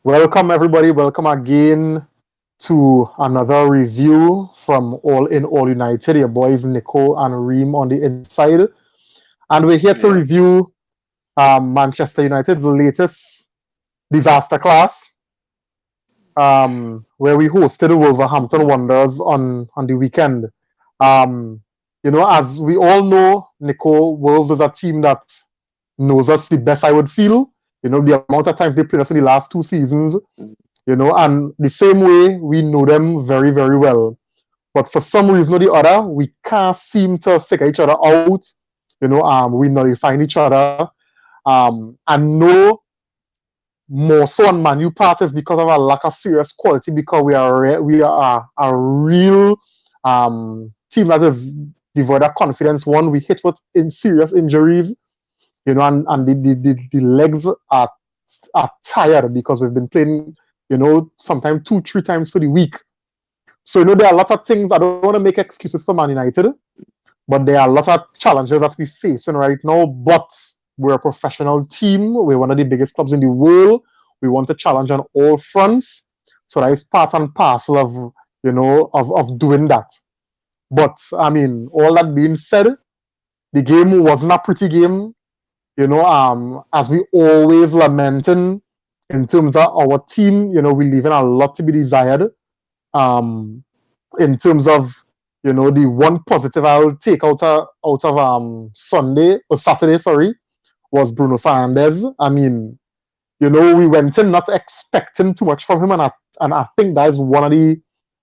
Welcome, everybody. Welcome again to another review from All In All United. Your boys Nico and Reem on the inside. And we're here to Yeah, review Manchester United's latest disaster class, where we hosted the Wolverhampton Wanderers on the weekend. Um, as we all know, Nico, Wolves is a team that knows us the best, I would feel. The amount of times they played us in the last 2 seasons, and the same way we know them very, very well. But for some reason or the other, we can't seem to figure each other out. We nullifying each other. And no more so on Manu part is because of our lack of serious quality, because we are a real team that is devoid of confidence. One, we hit with serious injuries, and the legs are tired because we've been playing, sometimes 2-3 times for the week. So there are a lot of things. I don't want to make excuses for Man United, but there are a lot of challenges that we're facing right now. But we're a professional team. We're one of the biggest clubs in the world. We want to challenge on all fronts. So that is part and parcel of of doing that. But I mean, all that being said, the game wasn't a pretty game. As we always lamenting in terms of our team, we're leaving a lot to be desired. Um, in terms of the one positive I'll take out of Sunday or Saturday, sorry, was Bruno Fernandes. I mean, we went in not expecting too much from him, and I think that is one of the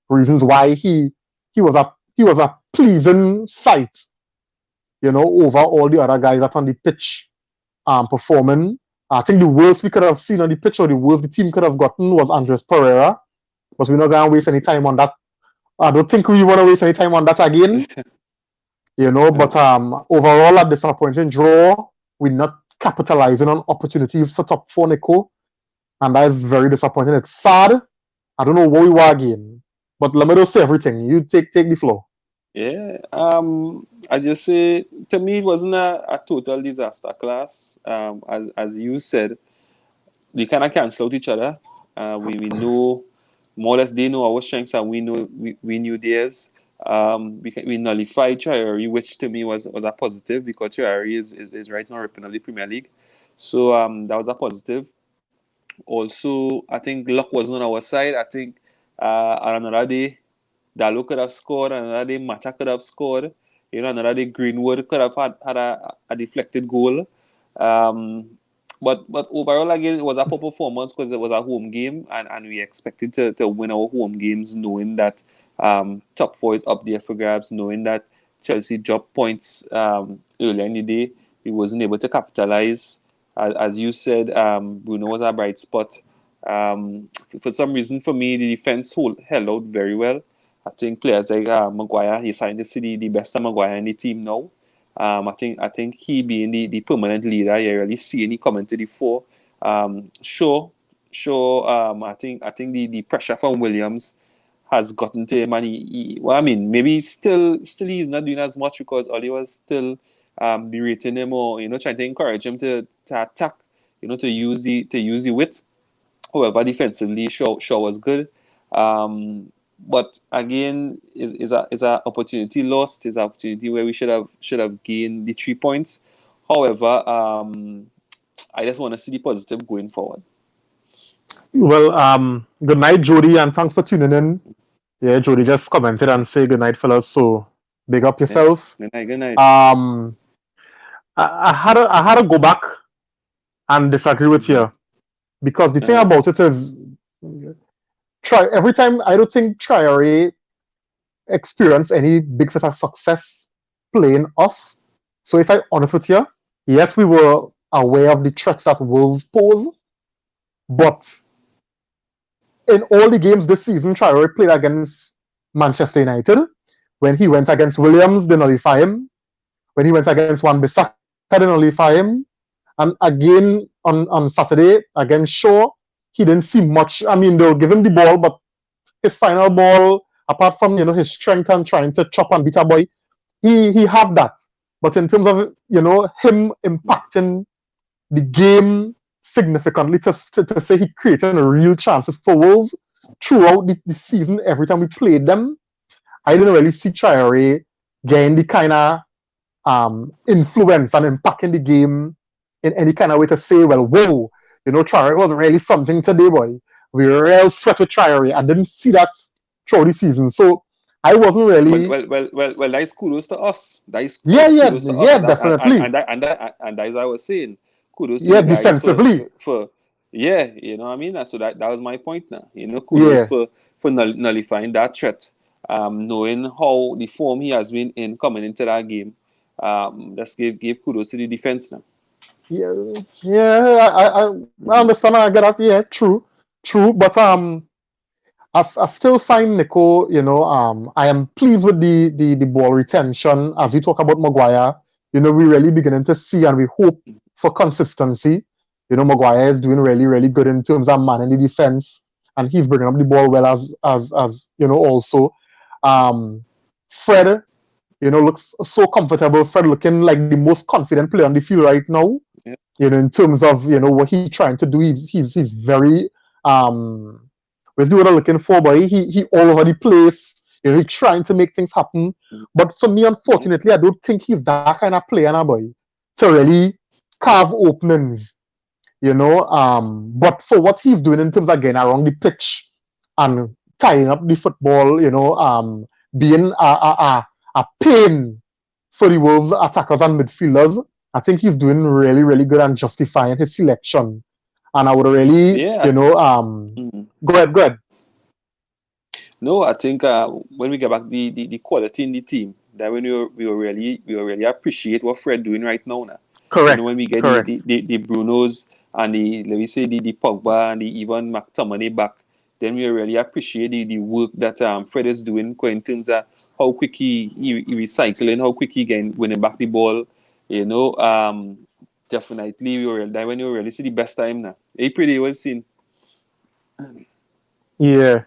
reasons why he was a pleasing sight, over all the other guys that on the pitch performing. I think the worst we could have seen on the pitch, or the worst the team could have gotten, was Andres Pereira. But we're not gonna waste any time on that. I don't think we want to waste any time on that again. But overall, a disappointing draw. We're not capitalizing on opportunities for top four, Nico, and that is very disappointing. It's sad. I don't know where we were again, but let me just say everything. You take the floor. yeah. I just say to me it wasn't a total disaster class. As you said, we kind of cancel out each other. We know more or less they know our strengths and we knew theirs. We nullified Traore, which to me was a positive because Traore is right now ripping up the Premier League. So that was a positive. Also, I think luck wasn't on our side. I think on another day, Dalo could have scored, another day Mata could have scored. Another day Greenwood could have had a deflected goal. Um, but overall, again, it was a poor performance because it was a home game, and we expected to win our home games, knowing that top four is up there for grabs, knowing that Chelsea dropped points earlier in the day. We wasn't able to capitalize. As you said, Bruno was a bright spot. For some reason, for me, the defense held out very well. I think players like Maguire, he's starting to see the best of Maguire in the team now. I think he being the permanent leader, you really see any coming to the fore. Sure. I think the pressure from Williams has gotten to him, and well, I mean, maybe still he's not doing as much because Oli was still berating him or trying to encourage him to attack, to use the wit. However, defensively, Shaw was good. But again, is a opportunity lost. Is an opportunity where we should have gained the 3 points. However, I just want to see the positive going forward. Well, good night, Jody, and thanks for tuning in. Yeah, Jody just commented and say good night, fellas. So big up Yeah. yourself. Good night. Good night. Um, I had to go back and disagree with Mm-hmm. you, because the thing Uh-huh. about it is, try every time I don't think Traore experienced any big set of success playing us. So if I honest with you, yes, we were aware of the threats that Wolves pose, but in all the games this season, Traore played against Manchester United. When he went against Williams, they nullify him. When he went against Wan-Bissaka, they nullify him. And again on Saturday against Shaw, he didn't see much. I mean, they'll give him the ball, but his final ball, apart from his strength and trying to chop and beat a boy, he had that. But in terms of him impacting the game significantly to say he created real chances for Wolves throughout the season. Every time we played them, I didn't really see Traore getting the kind of influence and impact in the game in any kind of way to say, well, whoa, Traore was really something today, boy. We were real sweat with Traore. I didn't see that throughout the season. So I wasn't really. Well. That is kudos to us. Yeah, yeah, Kudos to us, yeah, definitely. and that is what I was saying. Kudos to Yeah, the guys defensively. for yeah, you know what I mean. So that was my point now. Kudos Yeah, for nullifying that threat. Knowing how the form he has been in coming into that game. Let's give kudos to the defense now. yeah, yeah. I understand. I get that. Yeah, true, true. But I still find Nico, I am pleased with the ball retention. As we talk about Maguire, we really beginning to see and we hope for consistency. Maguire is doing really, really good in terms of manning the defense, and he's bringing up the ball well as also. Fred, looks so comfortable. Fred looking like the most confident player on the field right now. Yeah. In terms of what he's trying to do, he's very what's the word I'm looking for, but he all over the place. He's trying to make things happen. But for me, unfortunately, I don't think he's that kind of player now, boy, to really carve openings. But for what he's doing in terms of getting around the pitch and tying up the football, being a pain for the Wolves attackers and midfielders, I think he's doing really, really good and justifying his selection. And I would really, go ahead. No, I think when we get back the quality in the team, that when we will really appreciate what Fred doing right now. Correct. When we get the Brunos and let me say the Pogba and the even McTominay back, then we really appreciate the work that Fred is doing in terms of how quick he recycling, how quick he can winning back the ball. Definitely when you really see the best time now. April they was seen. Yeah.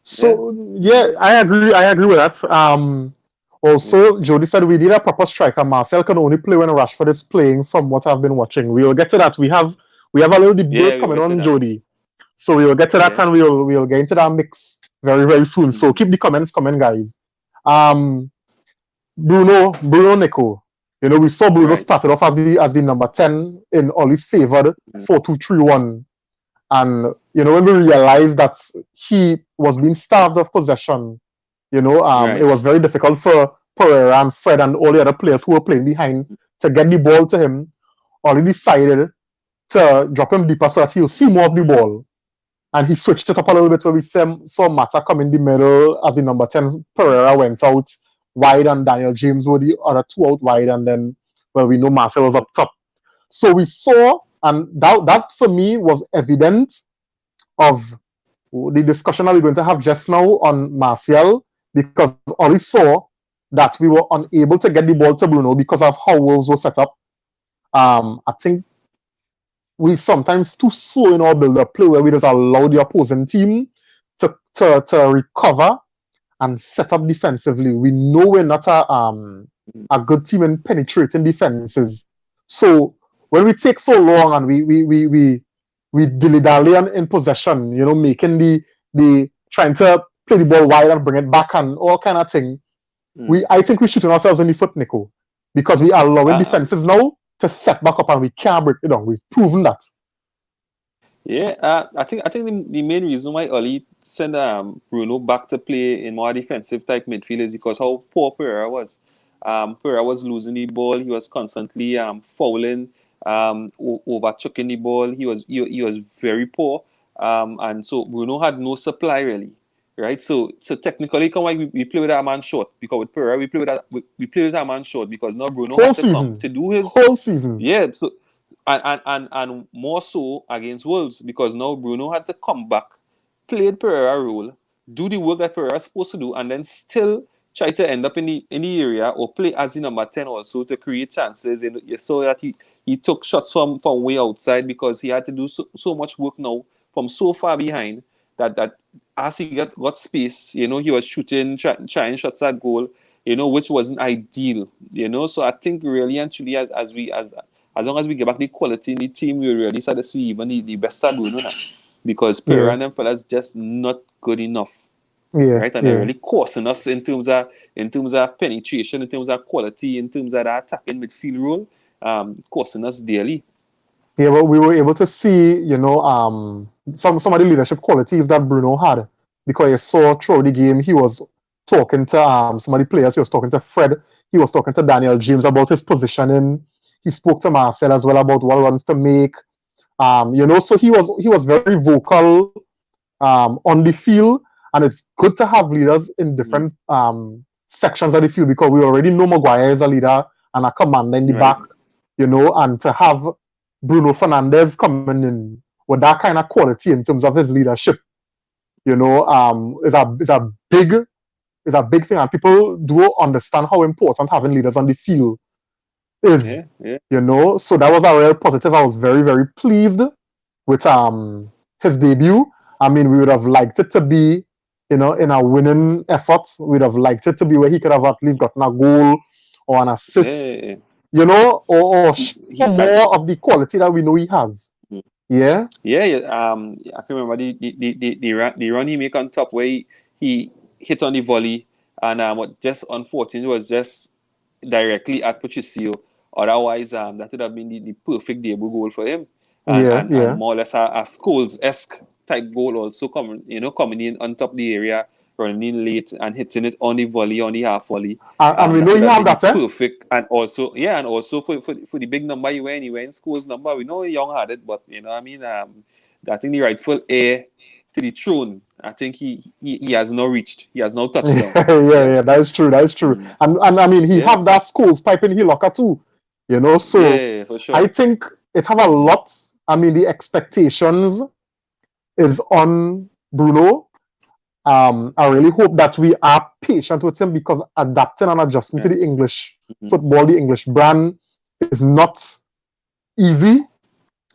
So I agree with that. Also, Jody said we need a proper striker. Marcel can only play when Rashford is playing. From what I've been watching, we will get to that. We have a little debate coming on, Jody. So we will get to that and we'll get into that mix very, very soon. So keep the comments coming, guys. Bruno Nico. We saw Bruno started off as the number 10 in Ollie's favored 4-2-3-1. And when we realized that he was being starved of possession, it was very difficult for Pereira and Fred and all the other players who were playing behind to get the ball to him. Ollie decided to drop him deeper so that he'll see more of the ball. And he switched it up a little bit where we saw Mata come in the middle as the number 10. Pereira went out wide and Daniel James were the other two out wide. And then, we know Marcel was up top. So we saw, and that for me was evident of the discussion that we're going to have just now on Martial, because Ollie saw that we were unable to get the ball to Bruno because of how Wolves were set up. I think we sometimes too slow in our build-up play where we just allow the opposing team to recover and set up defensively. We know we're not a good team in penetrating defenses. So when we take so long and we dilly-dally in possession, making the trying to play the ball wide and bring it back and all kind of thing, I think we're shooting ourselves in the foot, Nico, because we are allowing defenses now to set back up and we can't break it down. We've proven that. Yeah, I think the main reason why Ollie sent Bruno back to play in more defensive type midfield is because how poor Pereira was. Pereira was losing the ball. He was constantly fouling, overchucking the ball. He was very poor, and so Bruno had no supply really. Right, so technically, we play with our man short because with Pereira we play with our man short because now Bruno had to come to do his whole season. Yeah, so and more so against Wolves because now Bruno had to come back, play Pereira role, do the work that Pereira is supposed to do, and then still try to end up in the area or play as the number 10 also to create chances. And you saw that he took shots from way outside because he had to do so much work now from so far behind that as he got space, he was shooting, trying shots at goal, which wasn't ideal, So I think really and truly as as long as we get back the quality in the team, we really start to see even the best of Bruno now. Because Yeah, Pereira and them fellas just not good enough. yeah, Right? And they're yeah. really costing us in terms of penetration, in terms of quality, in terms of that attacking midfield role, costing us dearly. Yeah, well, we were able to see, some of the leadership qualities that Bruno had because you saw throughout the game he was talking to some of the players. He was talking to Fred. He was talking to Daniel James about his positioning. He spoke to Marcel as well about what runs to make. So he was very vocal on the field, and it's good to have leaders in Mm-hmm. different sections of the field because we already know Maguire is a leader and a commander in the Right. back, and to have Bruno Fernandes coming in with that kind of quality in terms of his leadership, is a big thing, and people do understand how important having leaders on the field is, Yeah, yeah. So that was a real positive. I was very, very pleased with his debut. I mean, we would have liked it to be, in a winning effort. We'd have liked it to be where he could have at least gotten a goal or an assist, Yeah. or show more of the quality that we know he has. Yeah, Yeah, yeah. I can remember the run he make on top where he hit on the volley, and what just unfortunate was just directly at Patricio. Otherwise, that would have been the perfect debut goal for him, and yeah, and, yeah. and more or less a Scholes-esque type goal also coming in on top the area, running in late and hitting it on the volley, on the half volley. And we That know would he have have been the that, eh? perfect, and also for the big number he went in Scholes number. We know Young had it, but you know what I mean. I think the rightful heir to the throne. I think he has now reached. He has now touched down. Yeah, Yeah. yeah, that is true. That is true. Mm. And I mean, he Yeah. have that Scholes pipe in his locker too, So Yeah, for I sure. think it have a lot. I mean, the expectations is on Bruno. I really hope that we are patient with him because adapting and adjusting to Yeah. the English Mm-hmm. football, the English brand, is not easy.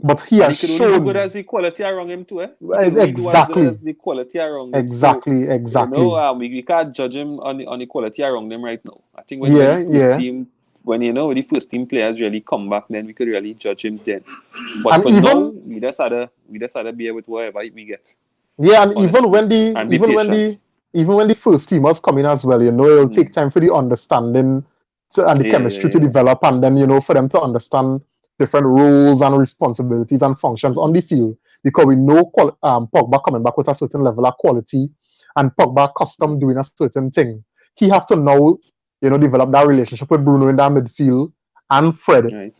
But he And has he could only do good shown as the quality around him too. He could only do as good exactly, as the quality around him. So exactly. we can't judge him on the quality around him right now. I think when Yeah, the first yeah. team when the first team players really come back, then we could really judge him then. But And for now, even we just had to be with whatever we get, Yeah, and even honestly, when the and be even when the patient. even when the first teamers come in as well, it'll Mm. take time for the understanding and the Yeah, chemistry to yeah, develop, and then for them to understand different roles and responsibilities and functions on the field. Because we know Pogba coming back with a certain level of quality, and Pogba yeah. custom doing a certain thing. He have to now, develop that relationship with Bruno in that midfield and Fred. Right.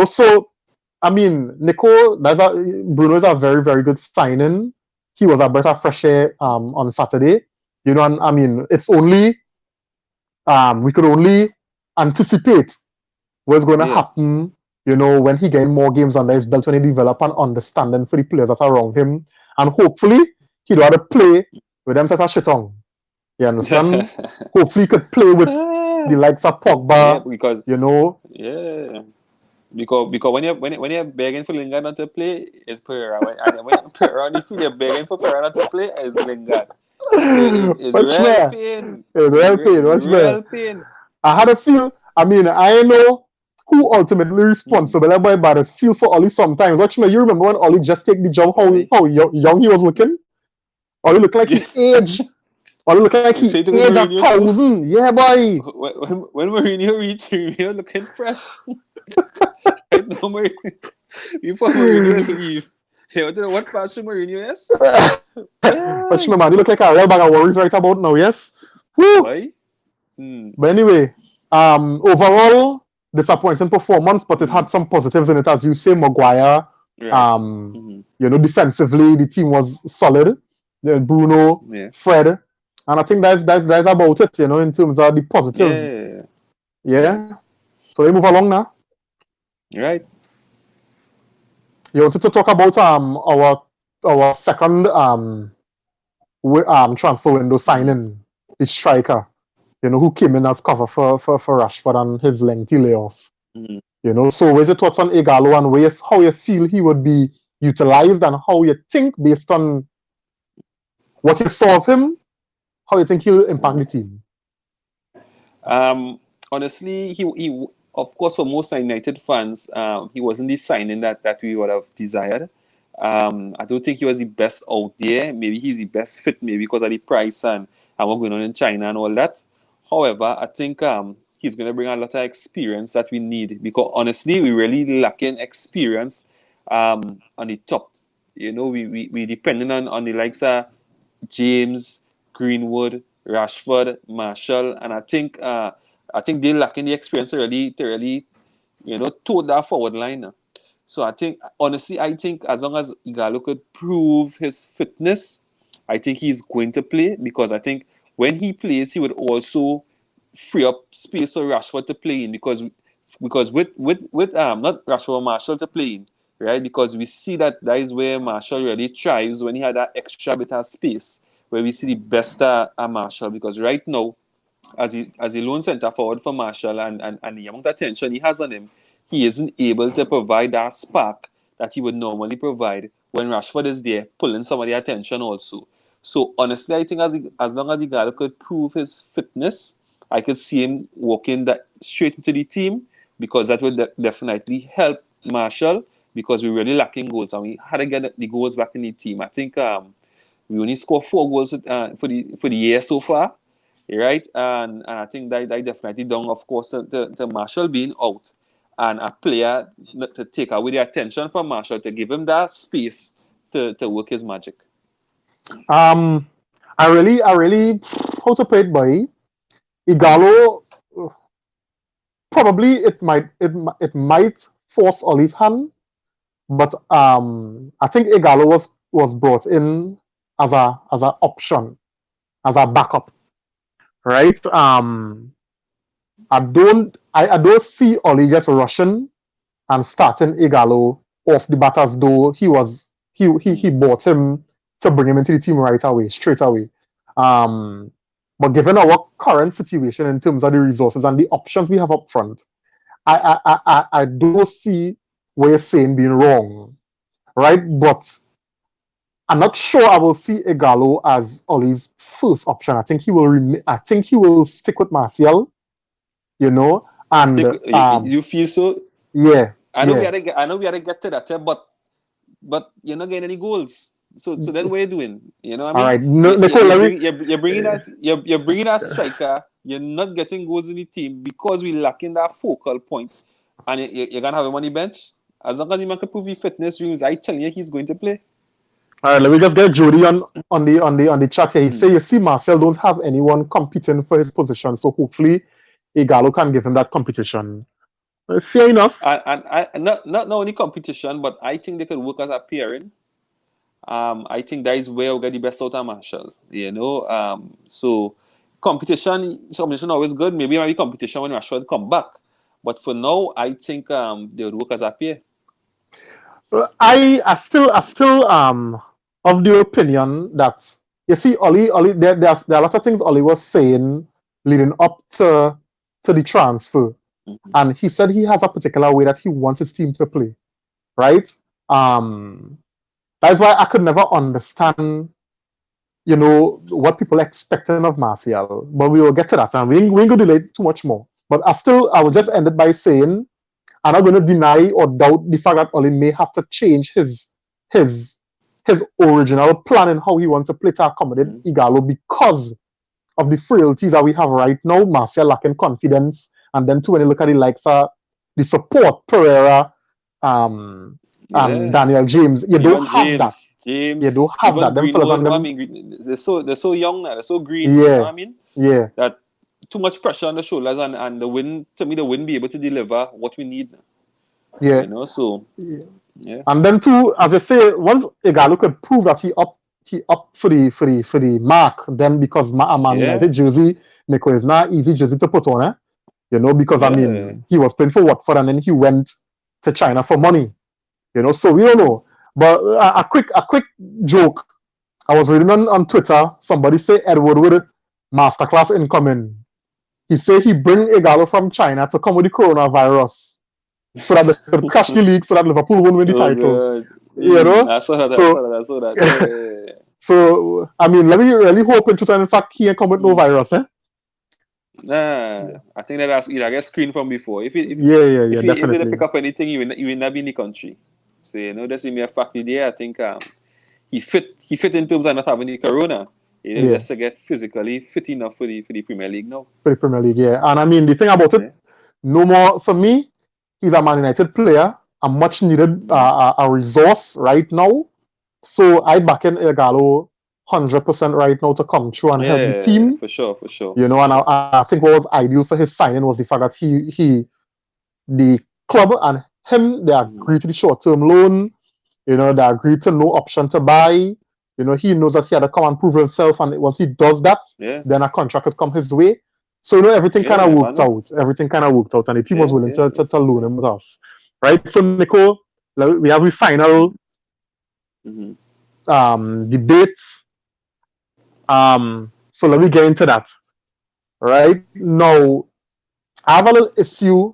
So I mean, Bruno is a very, very good signing. He was a breath of fresh air on Saturday. And I mean, we could only anticipate what's going to Yeah. happen, when he gain more games under his belt, when he develop an understanding for the players that are around him. And hopefully, he'd rather play with them set a shit on. You understand? Hopefully, he could play with the likes of Yeah, Pogba, because you know. yeah. Because when you're begging for Lingard not to play, it's Pereira. And when Pereira on the field, you're begging for Pereira not to play, it's Lingard. So it's Watch real me. pain. It's It's real pain. Watch me. real pain. I had a feel. I mean, I know who ultimately Mm. responsible about but I feel for Ollie sometimes. Watch me, you remember when Ollie just take the job, Right? how young he was looking? Ollie looked like he aged. Ollie looked like You he say it with aged Mourinho too. 1,000. Yeah, boy. When Mourinho reached, Mourinho looking fresh. Right now, before Mourinho leave. Hey, I don't know what passion Mourinho is. Watch me, Hey, man. He look like a real bag of worries right about now, yes? Woo! why? Mm. But anyway, overall, disappointing performance, but it Mm. had some positives in it. As you say, Maguire, Right. Mm-hmm. defensively, the team was solid. Bruno, Yeah. Fred, and I think that's about it, in terms of the positives. Yeah. Yeah. Yeah. So we move along now. Right. You wanted to talk about our second transfer window Mm-hmm. signing, the striker, who came in as cover for Rashford and his lengthy layoff. Mm-hmm. So where's your thoughts on Igalo and how you feel he would be utilized and how you think, based on what you saw of him, how you think he'll impact the team? Um. Honestly, he of course, for most United fans, he wasn't the signing that we would have desired. I don't think he was the best out there. Maybe he's the best fit, maybe because of the price and what's going on in China and all that. However, I think he's going to bring a lot of experience that we need, because honestly, we really lacking experience on the top. We depending on the likes of James, Greenwood, Rashford, Marshall, and I think they're lacking the experience to really tote that forward line. So I think as long as Igalo could prove his fitness, I think he's going to play, because I think when he plays, he would also free up space for Rashford to play in, because with not Rashford, Marshall to play in, right? Because we see that is where Marshall really thrives, when he had that extra bit of space, where we see the best of Marshall. Because right now, as a lone centre forward for Marshall, and the amount of attention he has on him, he isn't able to provide that spark that he would normally provide when Rashford is there, pulling some of the attention also. So honestly, I think as long as the guy could prove his fitness, I could see him walking that straight into the team, because that would definitely help Marshall, because we're really lacking goals, and we had to get the goals back in the team. I think we only scored 4 goals for the year so far, right? And I think that definitely down, of course, to Marshall being out, and a player to take away the attention from Marshall, to give him that space to work his magic. Um, I really, how to play it, boy. Igalo, probably it might force Ollie's hand, but I think Igalo was brought in as a option, as a backup, right? I don't see Ollie just rushing and starting Igalo off the bat as though he bought him to bring him into the team right away, straight away. Um, but given our current situation in terms of the resources and the options we have up front, I don't see what you're saying being wrong, right? But I'm not sure I will see Igalo as Ollie's first option. I think he will stick with Martial, and You feel so? yeah, I know we yeah. had to get to that, but you're not getting any goals. So then what are you doing? You know what I All mean? right, no, Nicole, let me. You're bringing that striker. You're not getting goals in the team because we're lacking that focal point, and you're gonna have him on the bench. As long as he can prove his fitness dreams, I tell you, he's going to play. All right, let me just get Jody on the chat here. He say, you see, Marcel don't have anyone competing for his position, so hopefully Igalo can give him that competition. Fair enough. And not only competition, but I think they could work as a pairing. I think that is where we get the best out of Marshall. So competition always good. Maybe competition when Rashford come back, but for now, I think they would work as a pair. I still of the opinion that, you see, Ollie, there are a lot of things Ollie was saying leading up to the transfer, and he said he has a particular way that he wants his team to play, right? Um, that's why I could never understand, what people are expecting of Martial. But we will get to that, and we ain't going to delay too much more. But I will just end it by saying, I'm not going to deny or doubt the fact that Oli may have to change his original plan and how he wants to play to accommodate Igalo, because of the frailties that we have right now. Martial lacking confidence, and then too, when you look at the likes of the support, Pereira, and Daniel James, you don't have that. James, You don't have that. Them fellas Greenwood, on them. they're so young now, they're so green. Yeah, You know what I mean? Yeah. That too much pressure on the shoulders, and they wouldn't be able to deliver what we need. Yeah. So yeah. And then too, as I say, once Igalo could prove that he up for the mark, then because Man United jersey, Nico, is not easy jersey to put on, because I mean, he was playing for Watford and then he went to China for money, so we don't know. But a quick joke. I was reading on Twitter, somebody say Edward with masterclass incoming. He said he bring Igalo from China to come with the coronavirus, so that they could crash the league, so that Liverpool won't win the title. I saw that. Yeah. So I mean, let me really hope in 2000, in fact, he ain't come with no virus, eh? Nah, I think that's I get screened from before. Yeah, If they didn't definitely. pick up anything, he will not be in the country. So that's in mere fact there. I think he fit in terms of not having the corona. Yeah, Just to get physically fit enough for the Premier League now. for the Premier League, yeah. And I mean, the thing about it, Yeah. no more for me. He's a Man United player, a much needed Mm. a resource right now. So I back in Igalo 100% right now to come through and help the Yeah, team. for sure, for sure, You know, for and sure. I think what was ideal for his signing was the fact that the club and him, they Mm-hmm. agreed to the short-term loan. You know, they agreed to no option to buy. You know, he knows that he had to come and prove himself, and once he does that, Yeah, then a contract could come his way. So, you know, everything kind of yeah, worked man. out. Everything kind of worked out, and the team was Yeah, willing yeah, yeah. to loan him with us. Right? So, Nico, we have the final Mm-hmm. debate. So let me get into that. Right? Now, I have a little issue.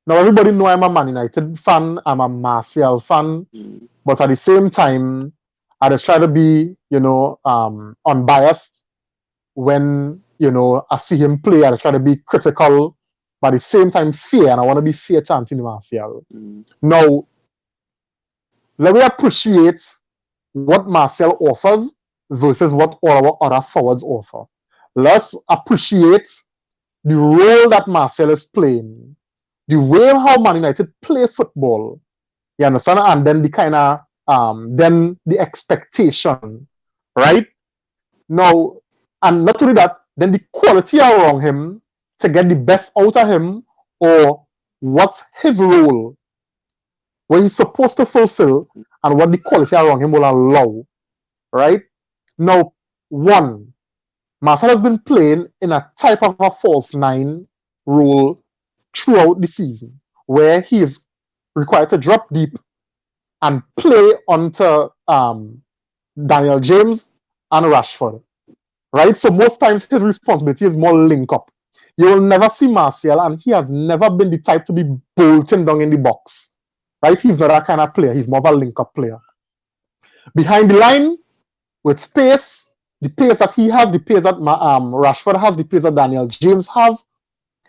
Now, everybody know I'm a Man United fan. I'm a Martial fan. Mm-hmm. But at the same time, I just try to be, unbiased when, I see him play. I just try to be critical, but at the same time, fair. And I want to be fair to Anthony Martial. Mm-hmm. Now, let me appreciate what Martial offers versus what all our other forwards offer. Let's appreciate the role that Martial is playing, the way how Man United play football. You understand? And then the kind of then the expectation, right? Now, and not only that, then the quality around him to get the best out of him, or what's his role, what he's supposed to fulfill, and what the quality around him will allow, right? Now, one, Marcel has been playing in a type of a false nine role throughout the season, where he is required to drop deep and play onto Daniel James and Rashford, right? So most times his responsibility is more link up. You will never see Martial, and he has never been the type to be bolting down in the box, right? He's not that kind of player. He's more of a link up player. Behind the line, with space, the pace that he has, the pace that Rashford has, the pace that Daniel James have,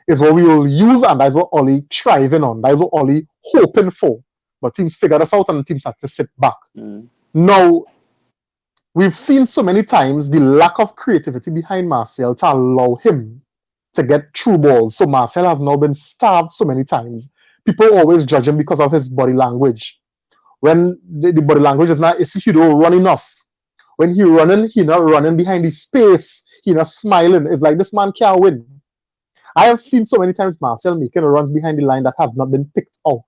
is what we will use, and that's what Ollie thriving on. That's what Ollie hoping for. But teams figure this out, and the teams have to sit back. Mm-hmm. Now, we've seen so many times the lack of creativity behind Martial to allow him to get through balls. So Martial has now been starved so many times. People always judge him because of his body language. When the body language is not, he don't run enough. When he running, he not running behind the space. He not smiling. It's like this man can't win. I have seen so many times Martial making runs behind the line that has not been picked out.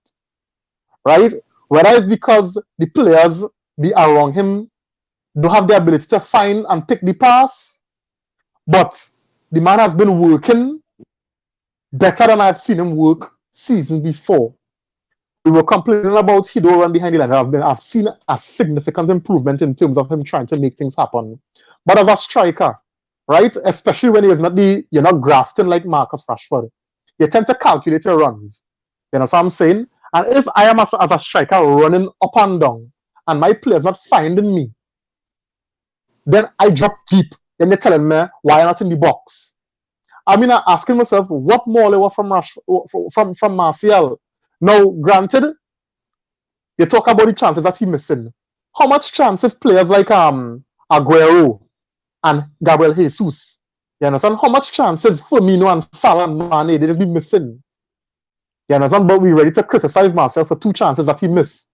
Right? Whether it's because the players be around him don't have the ability to find and pick the pass, but the man has been working better than I've seen him work season before. We were complaining about he don't run behind the line. I've seen a significant improvement in terms of him trying to make things happen. But as a striker, right, especially when you're not grafting like Marcus Rashford, you tend to calculate your runs. You know what I'm saying? And if I am as a striker running up and down, and my player's not finding me, then I drop deep. Then they're telling me why I'm not in the box. I mean, I'm asking myself, what more level from Martial? Now, granted, you talk about the chances that he's missing. How much chances players like Aguero and Gabriel Jesus, you understand? How much chances Firmino and Salah and Mane they just be missing? You understand? But we're ready to criticize Martial for 2 chances that he missed.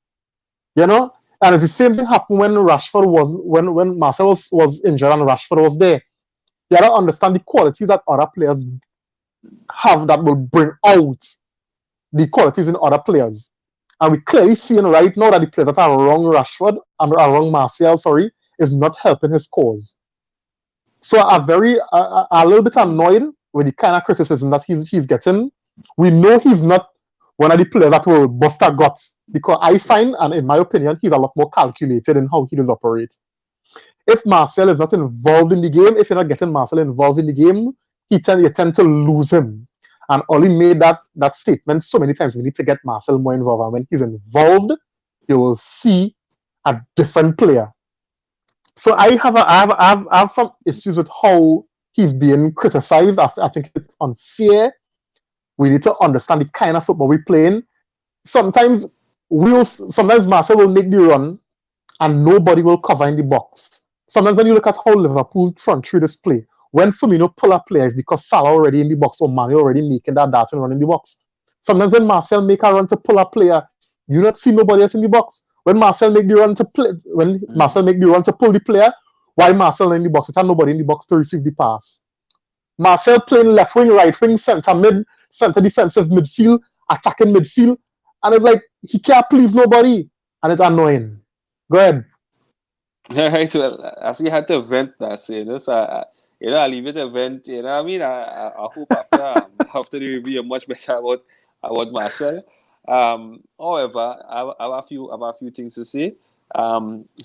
You know? And it's the same thing happened when Rashford was when Marcel was injured and Rashford was there. You gotta understand the qualities that other players have that will bring out the qualities in other players. And we clearly seeing right now that the players that are wrong Rashford and are wrong Martial, is not helping his cause. So I'm a little bit annoyed with the kind of criticism that he's getting. We know he's not one of the players that will bust a guts, because I find, and in my opinion, he's a lot more calculated in how he does operate. If Martial is not involved in the game, if you're not getting Martial involved in the game, you tend to lose him. And Ollie made that statement so many times. We need to get Martial more involved. And when he's involved, you will see a different player. So I have some issues with how he's being criticized. I think it's unfair. We need to understand the kind of football we're playing. Sometimes sometimes Marcel will make the run and nobody will cover in the box. Sometimes when you look at how Liverpool front three this play, when Firmino pull up players because Salah already in the box or Mane already making that dart and run in the box. Sometimes when Marcel make a run to pull up player, you not see nobody else in the box. When Marcel make the run to play, when Marcel make the run to pull the player, while Marcel in the box, it had nobody in the box to receive the pass. Marcel playing left wing, right wing, centre mid, centre defensive midfield, attacking midfield, and it's like he can't please nobody, and it's annoying. Go ahead. Right. Well, I see you had to vent that, so, so I leave it to vent. I mean, I hope after the review, you're much better about Marshall. However, I have a few things to say.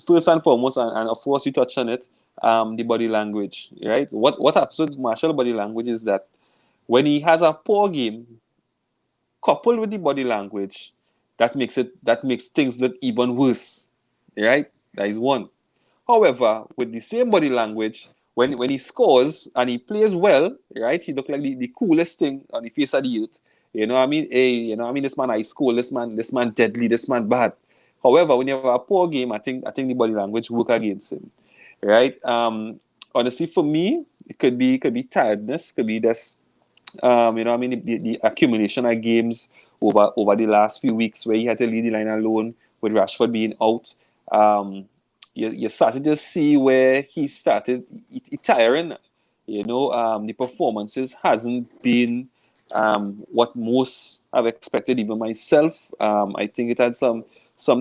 First and foremost, and of course you touched on it, the body language, right? What happens with Marshall body language is that when he has a poor game, coupled with the body language, that makes things look even worse, right? That is one. However, with the same body language, when he scores and he plays well, right, he look like the coolest thing on the face of the youth. You know what I mean? Hey, this man I score, this man deadly, this man bad. However, when you have a poor game, I think the body language work against him. Right? Honestly, for me, it could be tiredness, could be this the accumulation of games over the last few weeks where he had to lead the line alone with Rashford being out. You started to see where he started tiring. The performances hasn't been what most have expected, even myself. I think it had some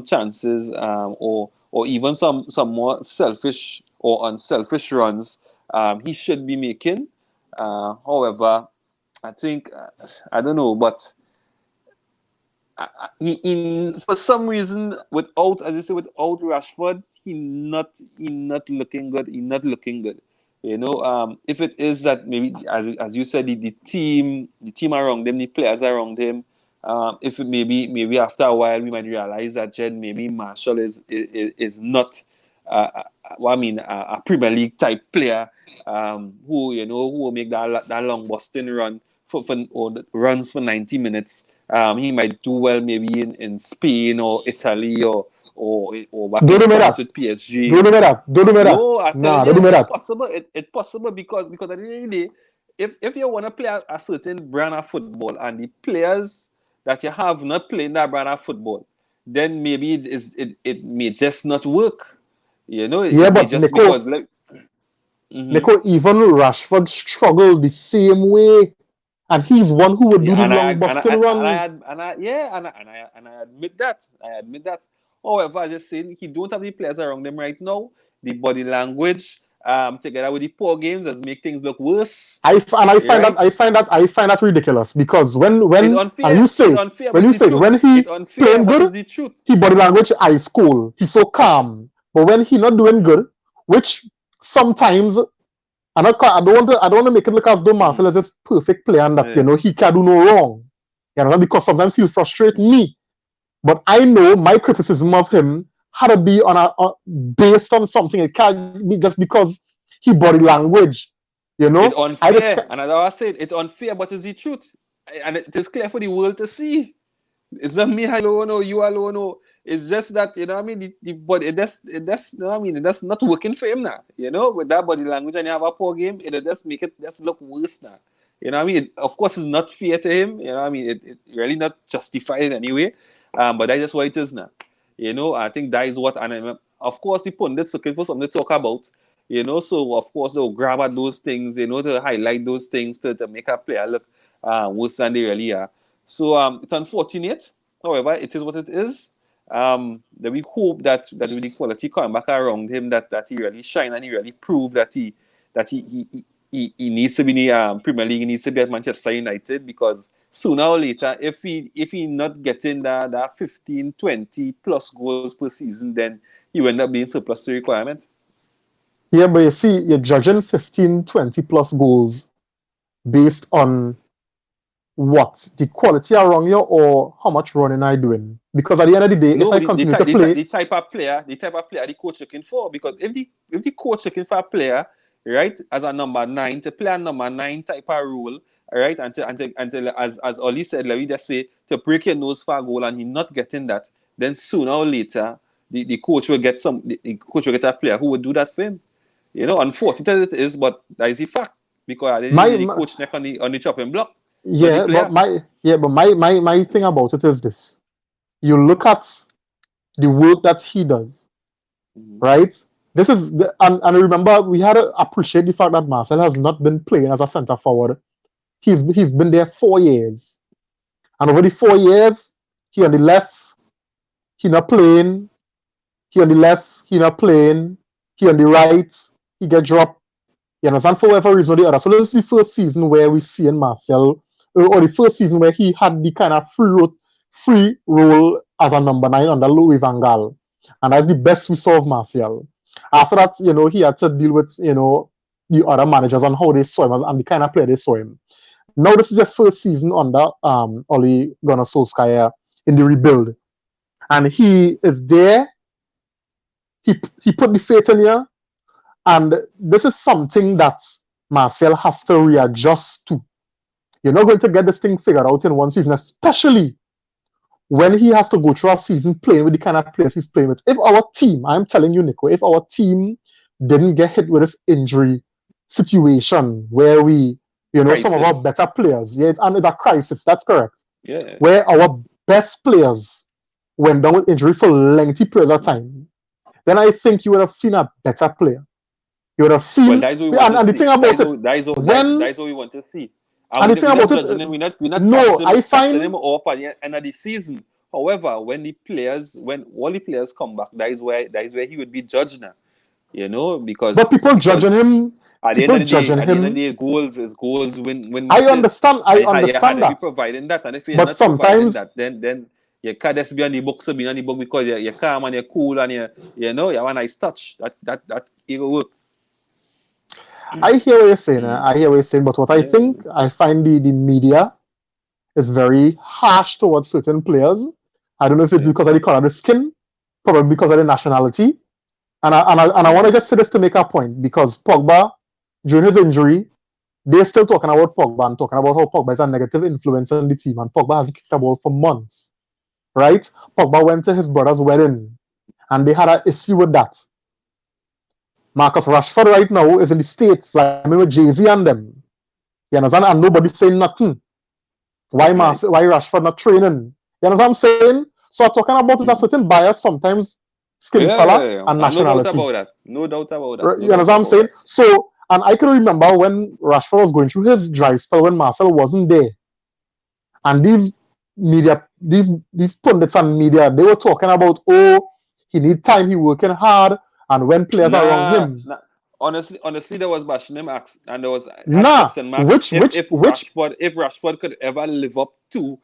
chances, or even some more selfish or unselfish runs he should be making. However, I think I don't know, but for some reason, without, as you say, without Rashford, he not looking good. He not looking good. If it is that maybe, as you said, the team around them, the players around him, if it maybe after a while we might realize that maybe Marshall is not, a Premier League type player, who will make that long busting run or runs for 90 minutes. He might do well maybe in Spain or Italy or back Don't in do me France that. with PSG. Don't do me that. Don't do me that. No, I'm Nah, telling don't do you, me it's that. possible. It's possible because at the end of the day, if you want to play a certain brand of football and the players that you have not playing that brand of football, then maybe it may just not work. Yeah, It may but just because like. Nico, even Rashford struggled the same way, and he's one who would do Yeah, the and long busting runs. I admit that. However, I just saying he don't have the players around them right now. The body language, together with the poor games, has make things look worse. I Right? find that ridiculous because It's and unfair. It's unfair, but when it's you the say it, truth. when he It's unfair, playing but good, it's the truth. he body language ice cold. He's so calm. But when he not doing good, which sometimes I don't want to make it look as though Marcel is this perfect player and that Yeah. he can do no wrong. Because sometimes he'll frustrate me. But I know my criticism of him had to be based on something. It can't be just because he body language. It's I just unfair, and as I said, it's unfair, but it's the truth, and it is clear for the world to see. It's not me alone or you alone. Or it's just that the body. That's that's not working for him now. With that body language and you have a poor game, it'll just make it just look worse now. Of course, it's not fair to him. It really not justified anyway. But that's just what it is now. I think that is what, and of course the pundits looking for something to talk about. So of course they'll grab at those things. To highlight those things to make a player look worse than they really are. So it's unfortunate. However, it is what it is. That we hope that with the quality coming back around him, that he really shine and he really prove that he needs to be in the Premier League. He needs to be at Manchester United, because sooner or later, if he not getting that 15, 20 plus goals per season, then he will end up being surplus to requirement. yeah, but you see, you're judging 15, 20 plus goals based on what? The quality around you or how much running I doing? Because at the end of the day, if No, I continue to play, the type of player the coach looking for. Because if the coach looking for a player right, as a number 9, to play a number 9 type of role, right, until as Oli said, let me just say, to break your nose for a goal and he not getting that, then sooner or later, the coach will get the coach will get a player who will do that for him. You know, unfortunate it is, but that is the fact. Because at the end of My, the day, the my coach neck on the chopping block, not the yeah, but player. my thing about it is this. You look at the work that he does, Mm-hmm. right? This is and remember we had to appreciate the fact that Marcel has not been playing as a centre forward. He's been there 4 years, and over the 4 years, he on the left, he not playing. He on the left, he not playing. He on the right, he get dropped. You understand? For whatever reason or the other. So this is the first season where we see in Marcel, or the first season where he had the kind of free role as a number 9 under Louis Van Gaal. And that's the best we saw of Martial. After that, he had to deal with, the other managers and how they saw him and the kind of player they saw him. Now this is your first season under Ole Gunnar Solskjaer in the rebuild. And he is there. He put the faith in you. And this is something that Martial has to readjust to. You're not going to get this thing figured out in one season, especially when he has to go through a season playing with the kind of players he's playing with. If our team, I'm telling you, Nico, if our team didn't get hit with this injury situation where some of our Crisis. better players, yeah, and it's a crisis, that's correct, Yeah. where our best players went down with injury for lengthy periods of time, then I think you would have seen a better player. You would have Well, seen, that is what we want to and the thing see. about it, That when, is what we want to see. and And the thing we're not about it, judging him. We're not no, I casting find, him off at the end of the season. However, when all the players come back, that is where he would be judged now. You know, but because at the end of the day, goals is goals, win matches, I and you had understand to be that, providing that. And if you're but not providing sometimes, that, then you can't just be on the book, so be on the book because you're calm and you're cool and you have a nice touch. That it will work. I hear what you're saying, Mm. I hear what you're saying, but what I Yeah. think, I find the media is very harsh towards certain players. I don't know if it's Yeah. because of the color of the skin, probably because of the nationality. And I want to Mm-hmm. just say this to make a point, because Pogba, during his injury, they're still talking about Pogba and talking about how Pogba is a negative influence on the team, and Pogba hasn't kicked a ball for months, right? Pogba went to his brother's wedding, and they had an issue with that. Marcus Rashford right now is in the States, like I mean with Jay-Z and them. You understand? And nobody's saying nothing. Right. Why Rashford not training? You understand what I'm saying? So I'm talking about is a Mm-hmm. certain bias sometimes, skin Yeah, color yeah, yeah. and No doubt nationality. about that. No doubt about that. No You doubt understand what I'm about saying? that. So, and I can remember when Rashford was going through his dry spell when Marcel wasn't there, and these pundits and media, they were talking about, oh, he need time, he working hard, and when players are around Nah, him, nah. Honestly, there was bashing him and there was had nah, question mark which which if Rashford could ever live up to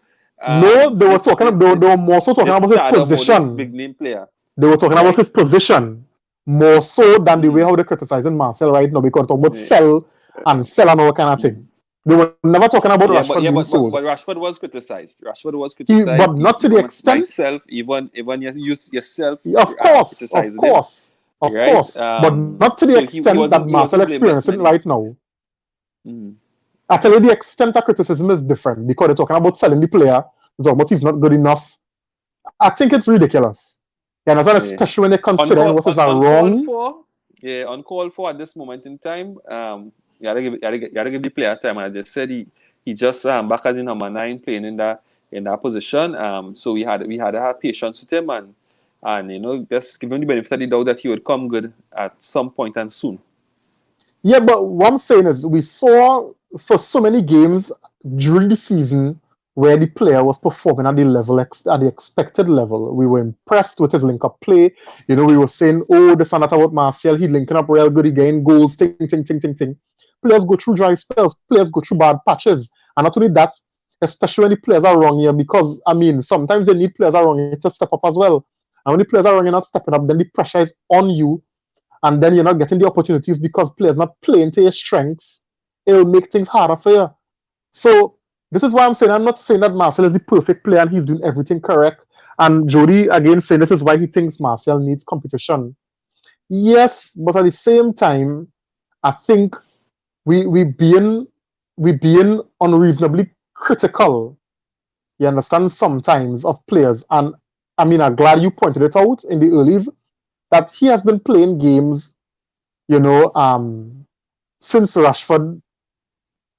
no, they were this talking, they were more so talking this about his stardom or this big position. name player, They were talking about right? his position more so than the way Mm, how they're criticizing Marcel right now, because they talk about yeah, sell and all kind of mm. thing. They were never talking about Yeah, Rashford being but sold. Rashford was criticized. Rashford was But criticized. not to the Even extent. myself, even yourself, Of criticizing him, course, of right? course, but not to the So he extent that wasn't he Marcel wasn't blameless in experiencing any. right now. Mm, I tell you, the extent of criticism is different, because they're talking about selling the player. They're talking about he's not good enough. I think it's ridiculous. You understand? yeah. Especially when they're considering Uncalled what is a uncalled wrong. for, yeah, uncalled for at this moment in time. You gotta give the player time. I just said he just back as in number 9 playing in that position. So we had to have patience with him and just give him the benefit of the doubt that he would come good at some point and soon. Yeah, but what I'm saying is, we saw for so many games during the season where the player was performing at the level, at the expected level. We were impressed with his link-up play. We were saying, oh, this and that about Martial, he linking up real good, he getting goals, ting. Players go through dry spells, players go through bad patches. And not only that, especially when the players are wrong here, because, I mean, sometimes they need players are wrong here to step up as well. And when the players are wrong, you're not stepping up, then the pressure is on you, and then you're not getting the opportunities because players not playing to your strengths. It'll make things harder for you. So this is why I'm saying, I'm not saying that Martial is the perfect player and he's doing everything correct. And Jody again saying this is why he thinks Martial needs competition. Yes, but at the same time, I think we being unreasonably critical, you understand, sometimes of players. And I mean, I'm glad you pointed it out in the earlies that he has been playing games, you know, since Rashford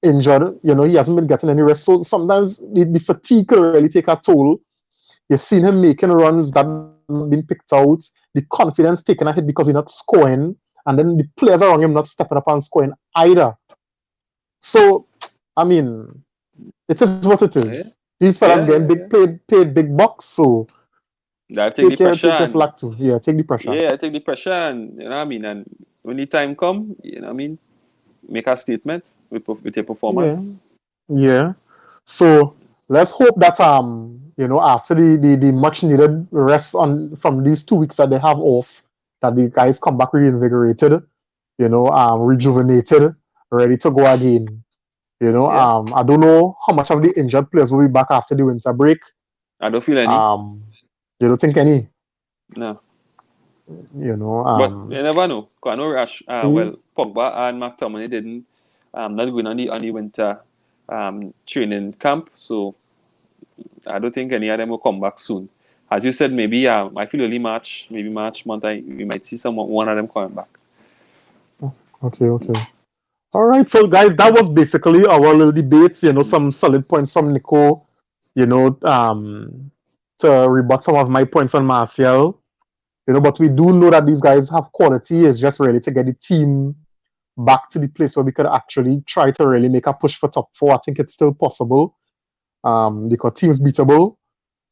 injured, you know, he hasn't been getting any rest. So sometimes the fatigue can really take a toll. You've seen him making runs that not been picked out, the confidence taking a hit because he's not scoring, and then the players around him not stepping up and scoring either. So, I mean, it is what it Yeah, is. These fellas yeah, getting yeah, big yeah. paid big bucks, so That take the pressure take your and flag too. Yeah, take the pressure. yeah, I take the pressure and you know what I mean. And when the time come, you know what I mean, make a statement with your Yeah, performance. yeah. So let's hope that you know, after the much needed rest on from these 2 weeks that they have off, that the guys come back reinvigorated, you know, rejuvenated, ready to go again. You know, Yeah, I don't know how much of the injured players will be back after the winter break. I don't feel any. Um, you don't think any? No, You know, but you never know. 'Cause I know Rash. mm, Well, Pogba and McTominay didn't not going on the winter training camp, so I don't think any of them will come back soon. As you said, maybe I feel early March, maybe March month. We might see one of them coming back. okay, okay. All right, so guys, that was basically our little debates. You know, some solid points from Nico. You know, to rebut some of my points on Martial. You know, but we do know that these guys have quality. It's just really to get the team back to the place where we could actually try to really make a push for top four. I think it's still possible. Because teams beatable.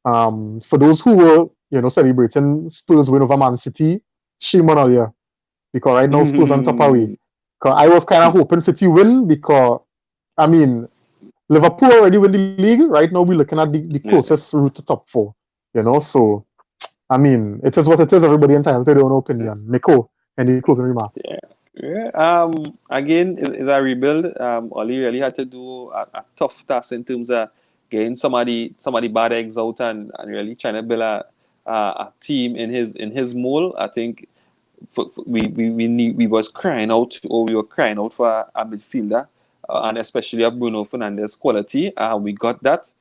For those who were, you know, celebrating Spurs win over Man City, shame on all you. Because right now Spurs on top away. Because I was kind of hoping City win because, I mean, Liverpool already win the league. Right now we're looking at the Yeah. closest route to top four. You know, so I mean, it is what it is. Everybody entitled to their own opinion. Nico, any closing remarks? Yeah. Yeah. Again, is a rebuild. Oli really had to do a tough task in terms of getting somebody bad eggs out and really trying to build a team in his mold. I think we was crying out, or we were crying out for a midfielder, and especially a Bruno Fernandes quality. We got that.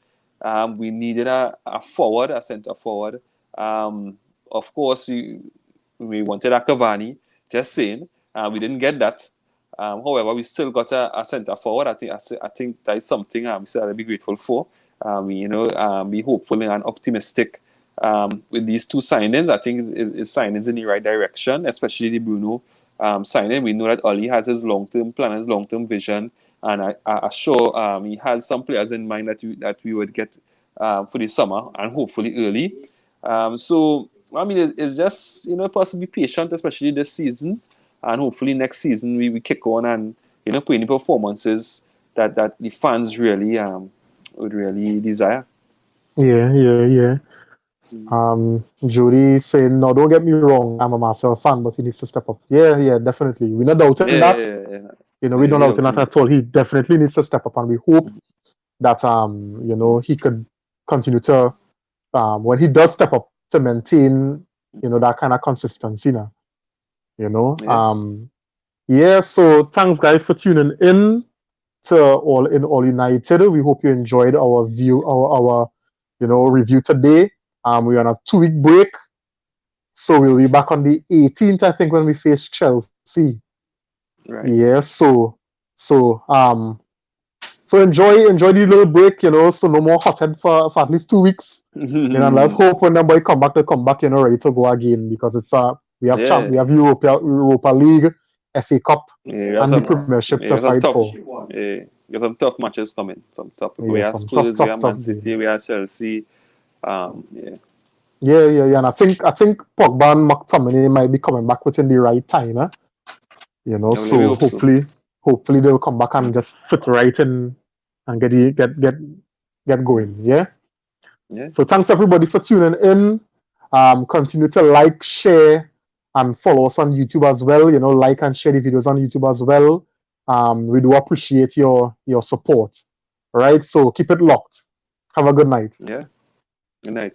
We needed a forward, a centre forward. Of course, we wanted a Cavani. Just saying, we didn't get that. However, we still got a centre forward. I think that is something we still have to be grateful for. Be hopeful and optimistic with these two signings. I think is signings in the right direction, especially the Bruno signing. We know that Oli has his long-term plan, his long-term vision, and I'm sure he has some players in mind that we would get for the summer and hopefully early. So I mean, it's just for us to be patient, especially this season, and hopefully next season we kick on and put in the performances that the fans really would really desire. Yeah, yeah, yeah. Jody saying, no, don't get me wrong, I'm a Marcel fan, but he needs to step up. Yeah, yeah, definitely. We're not doubting Yeah, that. yeah, yeah, yeah. You know, we Yeah, don't we doubt don't that think at all. He definitely needs to step up, and we hope that he could continue to when he does step up to maintain that kind of consistency now. You know. yeah. Yeah, so thanks guys for tuning in to All United. We hope you enjoyed our our review today. We're on a 2-week break, so we'll be back on the 18th, I think, when we face Chelsea. Right. Yeah, so enjoy the little break, so no more hothead for at least 2 weeks. And let's hope when them boy come back, they come back, ready to go again, because it's Yeah. we have Europa League, FA Cup, Yeah, and the Premiership to fight for. yeah, we got some tough matches coming. Some tough. We Yeah, have some tough, Spurs, we tough, have Man tough City, we games. have Chelsea. Yeah. Yeah. And I think Pogba and McTominay might be coming back within the right time, eh? Yeah, well, we So hope so. hopefully they'll come back and just fit right in and get going. Yeah. Yeah. So thanks everybody for tuning in. Continue to like, share, and follow us on YouTube as well. Like and share the videos on YouTube as well. We do appreciate your support. All right. So keep it locked. Have a good night. Yeah. Good night.